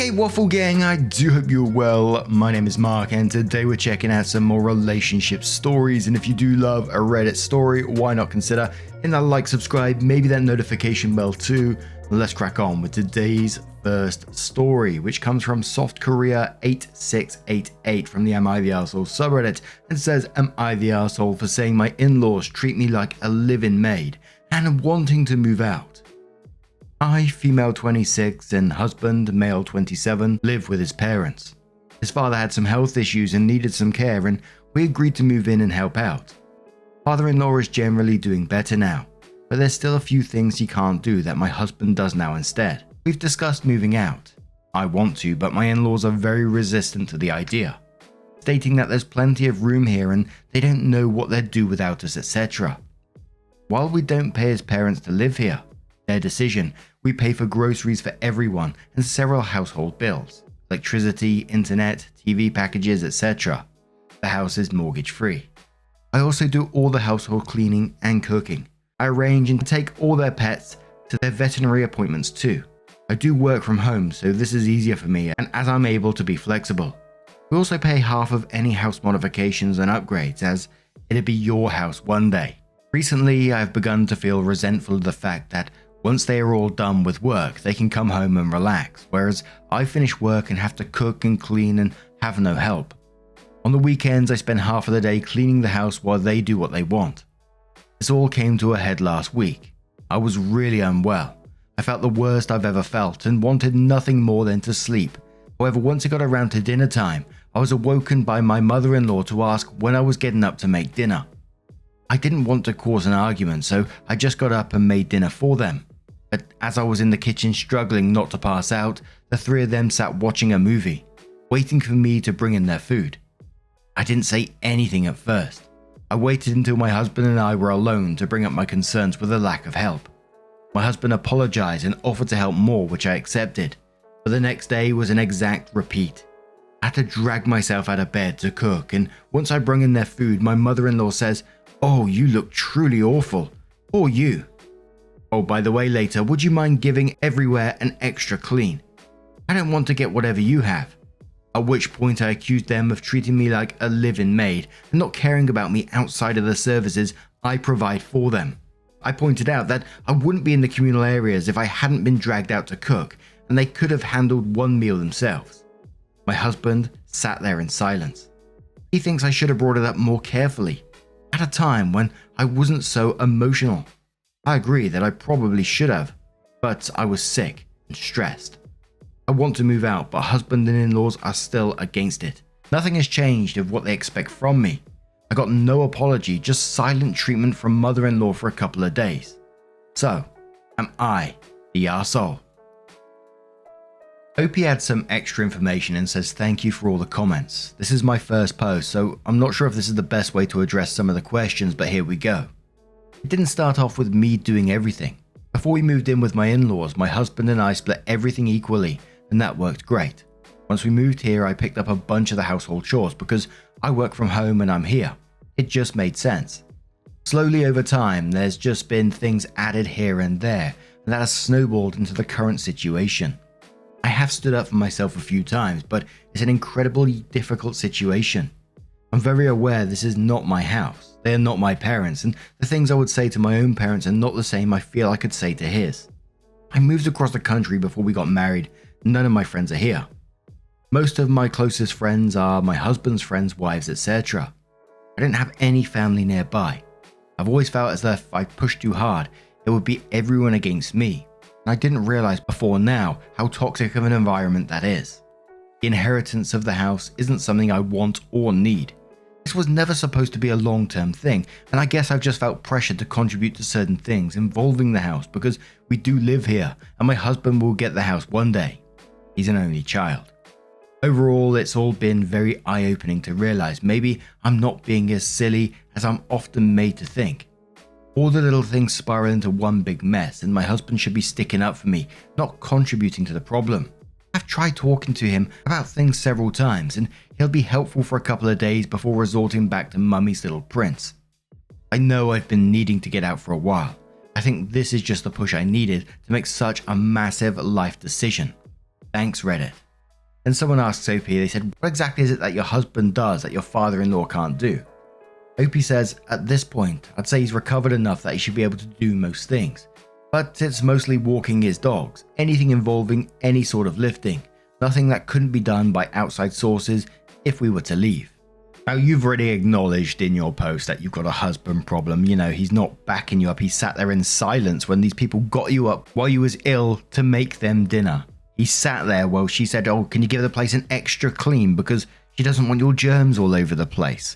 Hey Waffle Gang, I do hope you're well. My name is Mark and today we're checking out some more relationship stories, and if you do love a Reddit story, why not consider hitting that like, subscribe, maybe that notification bell too. Let's crack on with today's first story, which comes from Soft Korea 8688 from the Am I the Arsehole subreddit, and says, am I the arsehole for saying my in-laws treat me like a live-in maid and wanting to move out? I, female 26, and husband, male 27, live with his parents. His father had some health issues and needed some care, and we agreed to move in and help out. Father-in-law is generally doing better now, but there's still a few things he can't do that my husband does now instead. We've discussed moving out. I want to, but my in-laws are very resistant to the idea, stating that there's plenty of room here and they don't know what they'd do without us, etc. While we don't pay his parents to live here, their decision, we pay for groceries for everyone and several household bills, electricity, internet, TV packages, etc. The house is mortgage free. I also do all the household cleaning and cooking. I arrange and take all their pets to their veterinary appointments too. I do work from home, so this is easier for me, and as I'm able to be flexible. We also pay half of any house modifications and upgrades, as it'd be your house one day. Recently, I've begun to feel resentful of the fact that once they are all done with work, they can come home and relax, whereas I finish work and have to cook and clean and have no help. On the weekends, I spend half of the day cleaning the house while they do what they want. This all came to a head last week. I was really unwell. I felt the worst I've ever felt and wanted nothing more than to sleep. However, once it got around to dinner time, I was awoken by my mother-in-law to ask when I was getting up to make dinner. I didn't want to cause an argument, so I just got up and made dinner for them. But as I was in the kitchen struggling not to pass out, the three of them sat watching a movie, waiting for me to bring in their food. I didn't say anything at first. I waited until my husband and I were alone to bring up my concerns with the lack of help. My husband apologized and offered to help more, which I accepted. But the next day was an exact repeat. I had to drag myself out of bed to cook, and once I brought in their food, my mother-in-law says, "Oh, you look truly awful. Or you. Oh, by the way, later, would you mind giving everywhere an extra clean? I don't want to get whatever you have." At which point I accused them of treating me like a live-in maid and not caring about me outside of the services I provide for them. I pointed out that I wouldn't be in the communal areas if I hadn't been dragged out to cook, and they could have handled one meal themselves. My husband sat there in silence. He thinks I should have brought it up more carefully, at a time when I wasn't so emotional. I agree that I probably should have, but I was sick and stressed. I want to move out, but husband and in-laws are still against it. Nothing has changed of what they expect from me. I got no apology, just silent treatment from mother-in-law for a couple of days. So, am I the arsehole? Opie adds some extra information and says thank you for all the comments. This is my first post, so I'm not sure if this is the best way to address some of the questions, but here we go. It didn't start off with me doing everything. Before we moved in with my in-laws, my husband and I split everything equally, and that worked great. Once we moved here, I picked up a bunch of the household chores because I work from home and I'm here. It just made sense. Slowly over time, there's just been things added here and there, and that has snowballed into the current situation. I have stood up for myself a few times, but it's an incredibly difficult situation. I'm very aware this is not my house. They are not my parents, and the things I would say to my own parents are not the same I feel I could say to his. I moved across the country before we got married. None of my friends are here. Most of my closest friends are my husband's friends' wives, etc. I didn't have any family nearby. I've always felt as though if I pushed too hard, it would be everyone against me, and I didn't realize before now how toxic of an environment that is. The inheritance of the house isn't something I want or need. This was never supposed to be a long-term thing, and I guess I've just felt pressured to contribute to certain things involving the house because we do live here, and my husband will get the house one day. He's an only child. Overall, it's all been very eye-opening to realize maybe I'm not being as silly as I'm often made to think. All the little things spiral into one big mess, and my husband should be sticking up for me, not contributing to the problem. I've tried talking to him about things several times, and he'll be helpful for a couple of days before resorting back to Mummy's Little Prince. I know I've been needing to get out for a while. I think this is just the push I needed to make such a massive life decision. Thanks, Reddit. And someone asks OP, they said, what exactly is it that your husband does that your father-in-law can't do? OP says, at this point, I'd say he's recovered enough that he should be able to do most things. But it's mostly walking his dogs, anything involving any sort of lifting, nothing that couldn't be done by outside sources if we were to leave. Now, you've already acknowledged in your post that you've got a husband problem. You know, he's not backing you up. He sat there in silence when these people got you up while you was ill to make them dinner. He sat there while she said, oh, can you give the place an extra clean because she doesn't want your germs all over the place.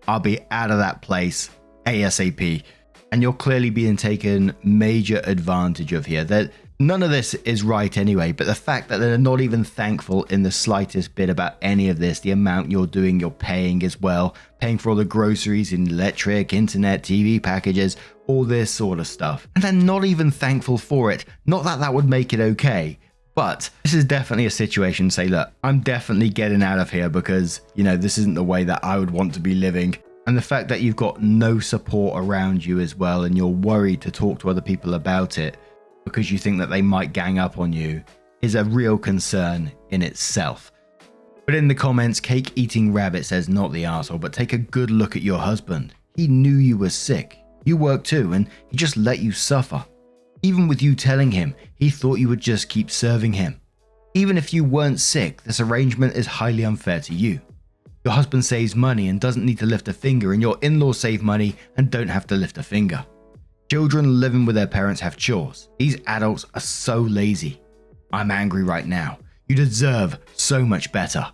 I'll be out of that place ASAP. And you're clearly being taken major advantage of here. That none of this is right anyway, but the fact that they're not even thankful in the slightest bit about any of this, the amount you're doing, you're paying as well, paying for all the groceries, electric, internet, TV packages, all this sort of stuff. And they're not even thankful for it. Not that that would make it okay, but this is definitely a situation, say, look, I'm definitely getting out of here because, you know, this isn't the way that I would want to be living. And the fact that you've got no support around you as well, and you're worried to talk to other people about it because you think that they might gang up on you, is a real concern in itself. But in the comments, Cake Eating Rabbit says, not the arsehole, but take a good look at your husband. He knew you were sick. You work too, and he just let you suffer. Even with you telling him, he thought you would just keep serving him. Even if you weren't sick, this arrangement is highly unfair to you. Your husband saves money and doesn't need to lift a finger, and your in-laws save money and don't have to lift a finger. Children living with their parents have chores. These adults are so lazy. I'm angry right now. You deserve so much better.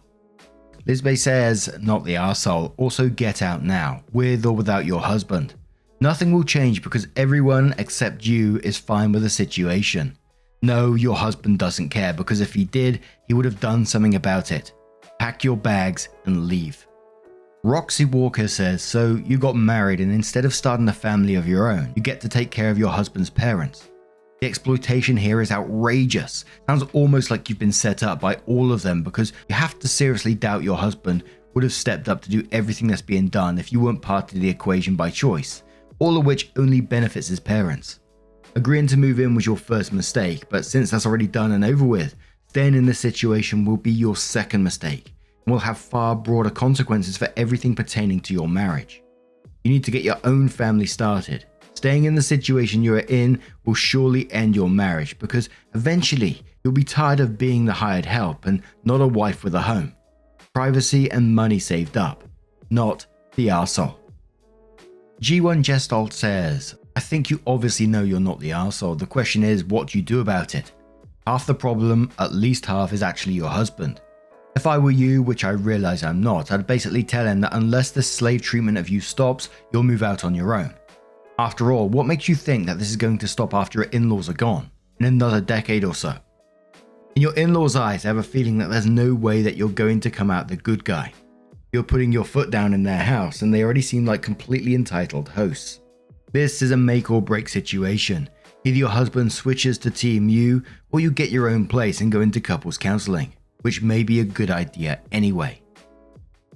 Lizbeth says, not the arsehole, also get out now, with or without your husband. Nothing will change because everyone except you is fine with the situation. No, your husband doesn't care because if he did, he would have done something about it. Pack your bags and leave. Roxy Walker says, so you got married and instead of starting a family of your own, you get to take care of your husband's parents. The exploitation here is outrageous. Sounds almost like you've been set up by all of them because you have to seriously doubt your husband would have stepped up to do everything that's being done if you weren't part of the equation by choice, all of which only benefits his parents. Agreeing to move in was your first mistake, but since that's already done and over with, staying in this situation will be your second mistake and will have far broader consequences for everything pertaining to your marriage. You need to get your own family started. Staying in the situation you are in will surely end your marriage because eventually you'll be tired of being the hired help and not a wife with a home. Privacy and money saved up, not the arsehole. G1 Gestalt says, I think you obviously know you're not the arsehole. The question is, what do you do about it? Half the problem, at least half, is actually your husband. If I were you, which I realize I'm not, I'd basically tell him that unless the slave treatment of you stops, you'll move out on your own. After all, what makes you think that this is going to stop after your in-laws are gone, in another decade or so? In your in-laws' eyes, I have a feeling that there's no way that you're going to come out the good guy. You're putting your foot down in their house, and they already seem like completely entitled hosts. This is a make or break situation. Either your husband switches to Team You, or you get your own place and go into couples counseling, which may be a good idea anyway.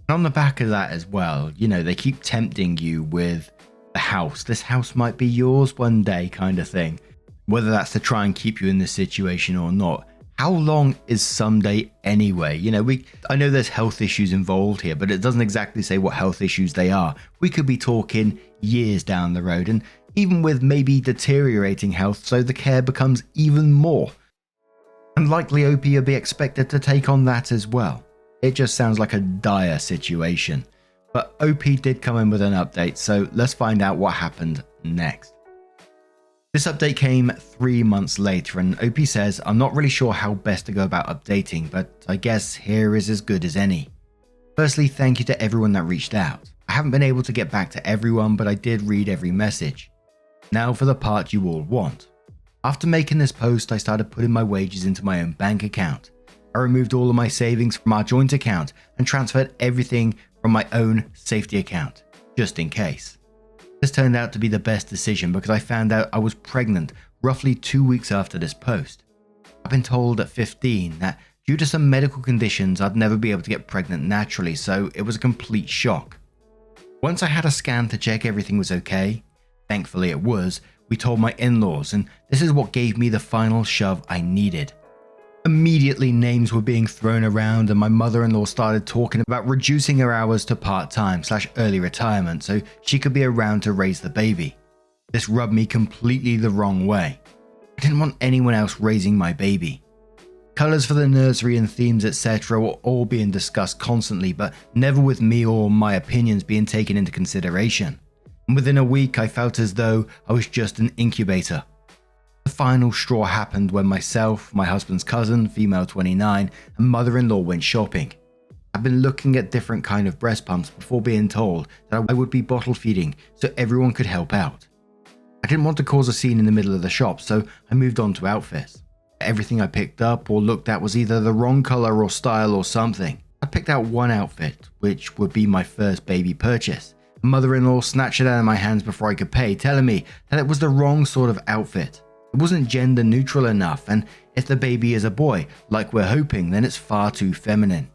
And on the back of that as well, you know, they keep tempting you with the house. This house might be yours one day kind of thing. Whether that's to try and keep you in this situation or not. How long is someday anyway? You know, I know there's health issues involved here, but it doesn't exactly say what health issues they are. We could be talking years down the road, and even with maybe deteriorating health, so the care becomes even more. And likely OP will be expected to take on that as well. It just sounds like a dire situation. But OP did come in with an update, so let's find out what happened next. This update came 3 months later, and OP says, I'm not really sure how best to go about updating, but I guess here is as good as any. Firstly, thank you to everyone that reached out. I haven't been able to get back to everyone, but I did read every message. Now for the part you all want. After making this post, I started putting my wages into my own bank account. I removed all of my savings from our joint account and transferred everything from my own safety account, just in case. This turned out to be the best decision because I found out I was pregnant roughly 2 weeks after this post. I've been told at 15 that due to some medical conditions I'd never be able to get pregnant naturally, so it was a complete shock. Once I had a scan to check everything was okay, thankfully it was, we told my in-laws, and this is what gave me the final shove I needed. Immediately names were being thrown around and my mother-in-law started talking about reducing her hours to part-time/early retirement so she could be around to raise the baby. This rubbed me completely the wrong way. I didn't want anyone else raising my baby. Colours for the nursery and themes etc. were all being discussed constantly, but never with me or my opinions being taken into consideration. And within a week I felt as though I was just an incubator. The final straw happened when myself, my husband's cousin, female 29, and mother-in-law went shopping. I'd been looking at different kind of breast pumps before being told that I would be bottle feeding so everyone could help out. I didn't want to cause a scene in the middle of the shop, so I moved on to outfits. Everything I picked up or looked at was either the wrong colour or style or something. I picked out one outfit, which would be my first baby purchase. Mother-in-law snatched it out of my hands before I could pay, telling me that it was the wrong sort of outfit. It wasn't gender neutral enough, and if the baby is a boy, like we're hoping, then it's far too feminine.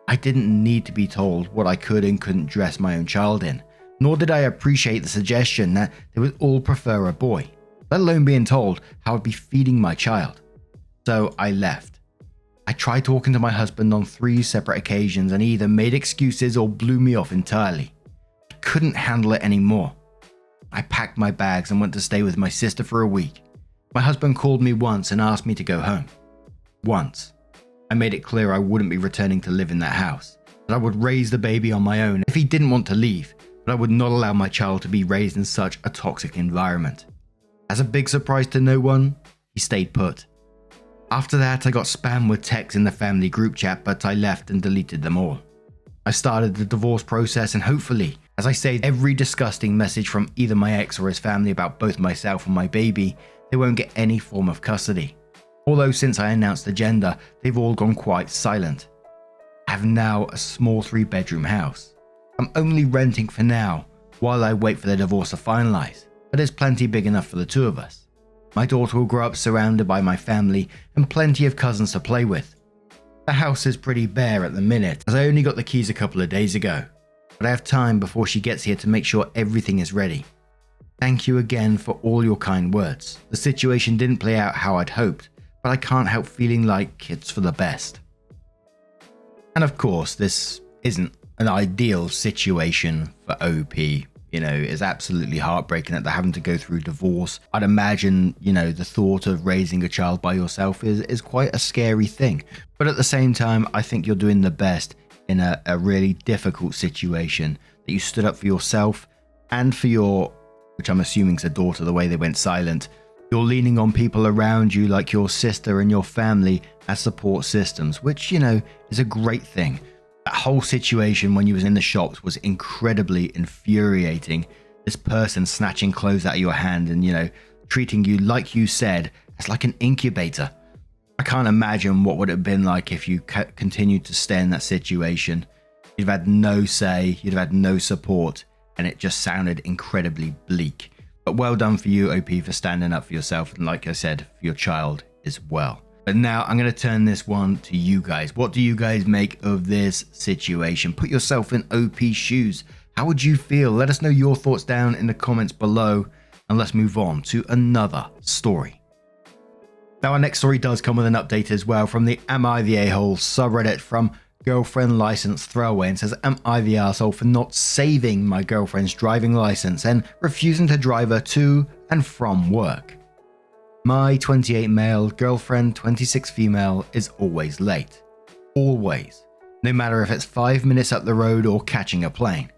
I didn't need to be told what I could and couldn't dress my own child in, nor did I appreciate the suggestion that they would all prefer a boy, let alone being told how I'd be feeding my child. So I left. I tried talking to my husband on 3 separate occasions and he either made excuses or blew me off entirely. I couldn't handle it anymore. I packed my bags and went to stay with my sister for a week. My husband called me once and asked me to go home. Once. I made it clear I wouldn't be returning to live in that house, that I would raise the baby on my own if he didn't want to leave, but I would not allow my child to be raised in such a toxic environment. As a big surprise to no one, he stayed put. After that, I got spammed with texts in the family group chat, but I left and deleted them all. I started the divorce process and hopefully, as I saved every disgusting message from either my ex or his family about both myself and my baby, they won't get any form of custody. Although since I announced the gender, they've all gone quite silent. I have now a small 3-bedroom house. I'm only renting for now, while I wait for the divorce to finalise, but it's plenty big enough for the 2 of us. My daughter will grow up surrounded by my family and plenty of cousins to play with. The house is pretty bare at the minute, as I only got the keys a couple of days ago, but I have time before she gets here to make sure everything is ready. Thank you again for all your kind words. The situation didn't play out how I'd hoped, but I can't help feeling like it's for the best. And of course, this isn't an ideal situation for OP. You know, it's absolutely heartbreaking that they're having to go through divorce. I'd imagine, the thought of raising a child by yourself is quite a scary thing. But at the same time, I think you're doing the best in a really difficult situation, that you stood up for yourself and for your, which I'm assuming is a daughter, the way they went silent. You're leaning on people around you like your sister and your family as support systems, which, is a great thing. That whole situation when you was in the shops was incredibly infuriating. This person snatching clothes out of your hand and, treating you, like you said, as like an incubator. I can't imagine what would it have been like if you continued to stay in that situation. You'd have had no say, you'd have had no support, and it just sounded incredibly bleak. But well done for you, OP, for standing up for yourself, and like I said, for your child as well. But now I'm going to turn this one to you guys. What do you guys make of this situation? Put yourself in OP's shoes. How would you feel? Let us know your thoughts down in the comments below, and let's move on to another story. Now our next story does come with an update as well from the Am I the A-hole subreddit from Girlfriend License Throwaway, and says, am I the arsehole for not saving my girlfriend's driving license and refusing to drive her to and from work? My 28 male girlfriend, 26 female, is always late. Always. No matter if it's 5 minutes up the road or catching a plane.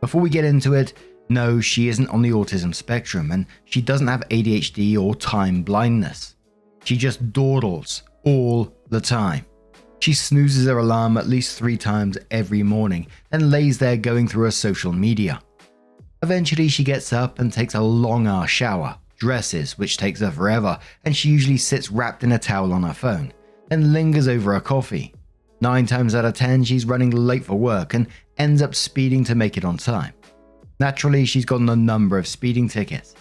Before we get into it, no, she isn't on the autism spectrum and she doesn't have ADHD or time blindness. She just dawdles all the time. She snoozes her alarm at least 3 times every morning, then lays there going through her social media. Eventually she gets up and takes a long-ass shower, dresses, which takes her forever, and she usually sits wrapped in a towel on her phone, then lingers over her coffee. 9 times out of 10 she's running late for work and ends up speeding to make it on time. Naturally, she's gotten a number of speeding tickets.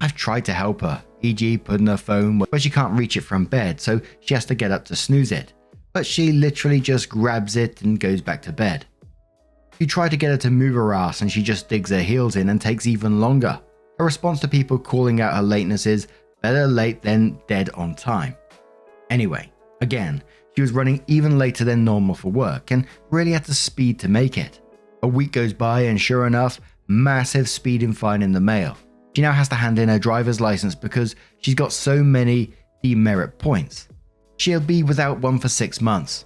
I've tried to help her, e.g. putting her phone where she can't reach it from bed, so she has to get up to snooze it. But she literally just grabs it and goes back to bed. You try to get her to move her ass and she just digs her heels in and takes even longer. Her response to people calling out her lateness is better late than dead on time. Anyway, Again, she was running even later than normal for work and really had to speed to make it. A week goes by and sure enough, massive speeding fine in the mail. She now has to hand in her driver's license because she's got so many demerit points. She'll be without one for 6 months.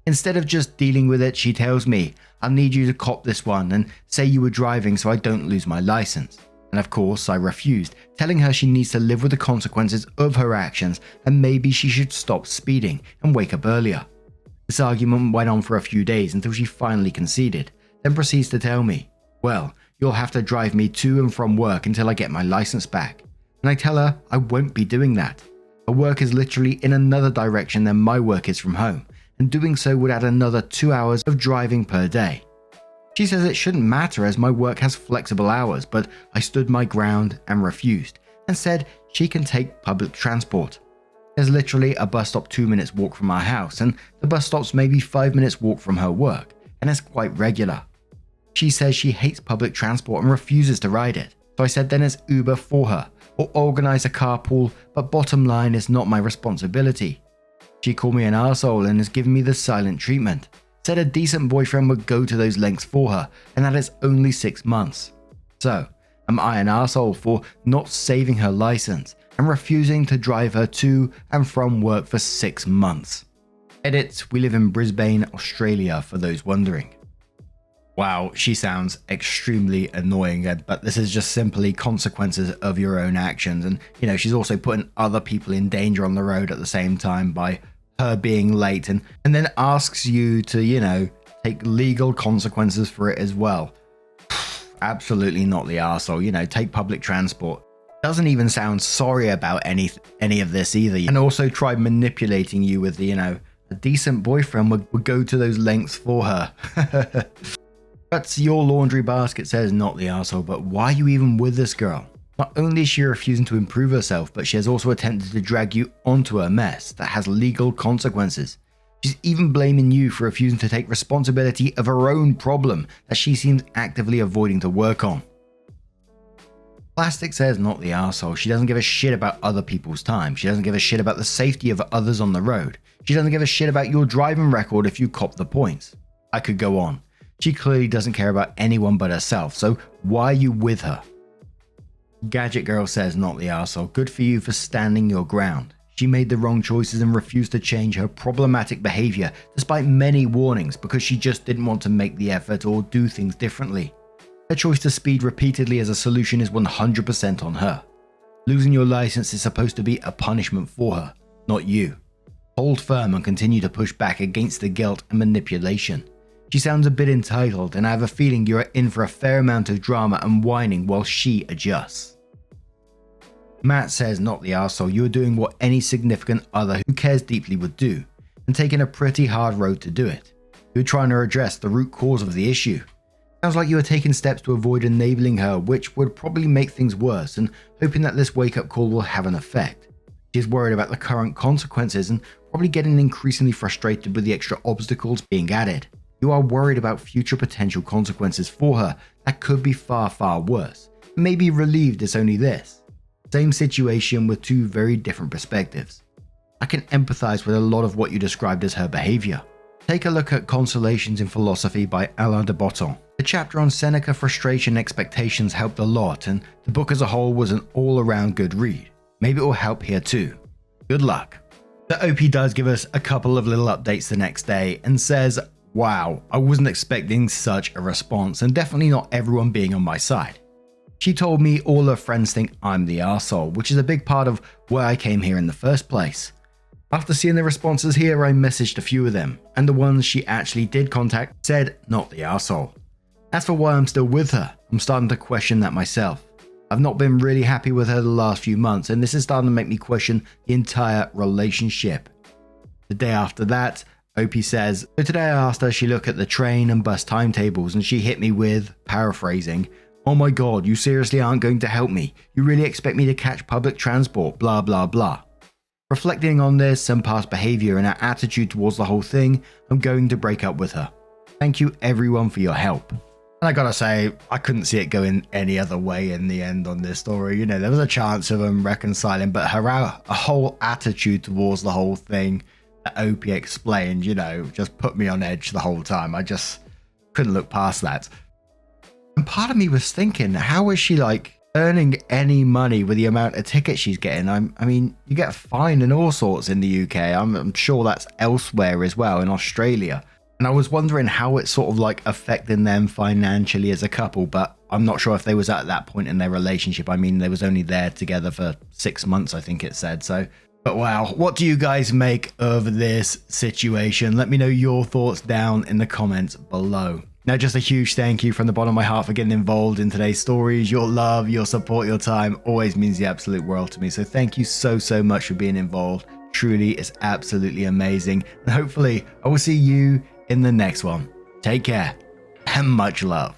Instead of just dealing with it, she tells me, "I'll need you to cop this one and say you were driving so I don't lose my license." And of course, I refused, telling her she needs to live with the consequences of her actions and maybe she should stop speeding and wake up earlier. This argument went on for a few days until she finally conceded, then proceeds to tell me, "Well, you'll have to drive me to and from work until I get my license back." And I tell her I won't be doing that. Her work is literally in another direction than my work is from home, and doing so would add another 2 hours of driving per day. She says it shouldn't matter as my work has flexible hours, but I stood my ground and refused, and said she can take public transport. There's literally a bus stop 2 minutes walk from our house, and the bus stop's maybe 5 minutes walk from her work, and it's quite regular. She says she hates public transport and refuses to ride it, so I said then it's Uber for her, or organise a carpool, but bottom line is not my responsibility. She called me an arsehole and has given me the silent treatment. Said a decent boyfriend would go to those lengths for her, and that it's only 6 months. So, am I an arsehole for not saving her license and refusing to drive her to and from work for 6 months? Edit, we live in Brisbane, Australia, for those wondering. Wow, she sounds extremely annoying, but this is just simply consequences of your own actions. And, she's also putting other people in danger on the road at the same time by her being late and then asks you to, take legal consequences for it as well. Absolutely not the arsehole, take public transport. Doesn't even sound sorry about any of this either. And also tried manipulating you with a decent boyfriend would go to those lengths for her. But your laundry basket says not the arsehole, but why are you even with this girl? Not only is she refusing to improve herself, but she has also attempted to drag you onto a mess that has legal consequences. She's even blaming you for refusing to take responsibility of her own problem that she seems actively avoiding to work on. Plastic says not the arsehole. She doesn't give a shit about other people's time. She doesn't give a shit about the safety of others on the road. She doesn't give a shit about your driving record if you cop the points. I could go on. She clearly doesn't care about anyone but herself, so why are you with her? Gadget Girl says not the arsehole. Good for you for standing your ground. She made the wrong choices and refused to change her problematic behavior despite many warnings because she just didn't want to make the effort or do things differently. Her choice to speed repeatedly as a solution is 100% on her. Losing your license is supposed to be a punishment for her, not you. Hold firm and continue to push back against the guilt and manipulation. She sounds a bit entitled, and I have a feeling you are in for a fair amount of drama and whining while she adjusts. Matt says not the arsehole. You are doing what any significant other who cares deeply would do, and taking a pretty hard road to do it. You are trying to address the root cause of the issue. Sounds like you are taking steps to avoid enabling her, which would probably make things worse, and hoping that this wake-up call will have an effect. She is worried about the current consequences and probably getting increasingly frustrated with the extra obstacles being added. You are worried about future potential consequences for her that could be far, far worse. Maybe relieved it's only this. Same situation with two very different perspectives. I can empathize with a lot of what you described as her behavior. Take a look at Consolations in Philosophy by Alain de Botton. The chapter on Seneca, frustration, and expectations helped a lot, and the book as a whole was an all-around good read. Maybe it will help here too. Good luck. The OP does give us a couple of little updates the next day and says, "Wow, I wasn't expecting such a response, and definitely not everyone being on my side. She told me all her friends think I'm the arsehole, which is a big part of why I came here in the first place. After seeing the responses here, I messaged a few of them, and the ones she actually did contact said not the arsehole. As for why I'm still with her, I'm starting to question that myself. I've not been really happy with her the last few months, and this is starting to make me question the entire relationship." The day after that, OP says, "So today I asked her she look at the train and bus timetables, and she hit me with, paraphrasing, 'Oh my god, you seriously aren't going to help me? You really expect me to catch public transport, blah blah blah.' Reflecting on this and past behavior and her attitude towards the whole thing, I'm going to break up with her. Thank you everyone for your help." And I gotta say, I couldn't see it going any other way in the end on this story. There was a chance of them reconciling, but her whole attitude towards the whole thing that Opie explained, you know, just put me on edge the whole time. I just couldn't look past that. And part of me was thinking, how is she like earning any money with the amount of tickets she's getting? I mean, you get fined and all sorts in the UK. I'm sure that's elsewhere as well, in Australia. And I was wondering how it's sort of like affecting them financially as a couple, but I'm not sure if they was at that point in their relationship. I mean, they was only there together for 6 months, I think it said. So, but wow, what do you guys make of this situation? Let me know your thoughts down in the comments below. Now, just a huge thank you from the bottom of my heart for getting involved in today's stories. Your love, your support, your time always means the absolute world to me. So thank you so much for being involved. Truly, it's absolutely amazing. And hopefully I will see you in the next one. Take care and much love.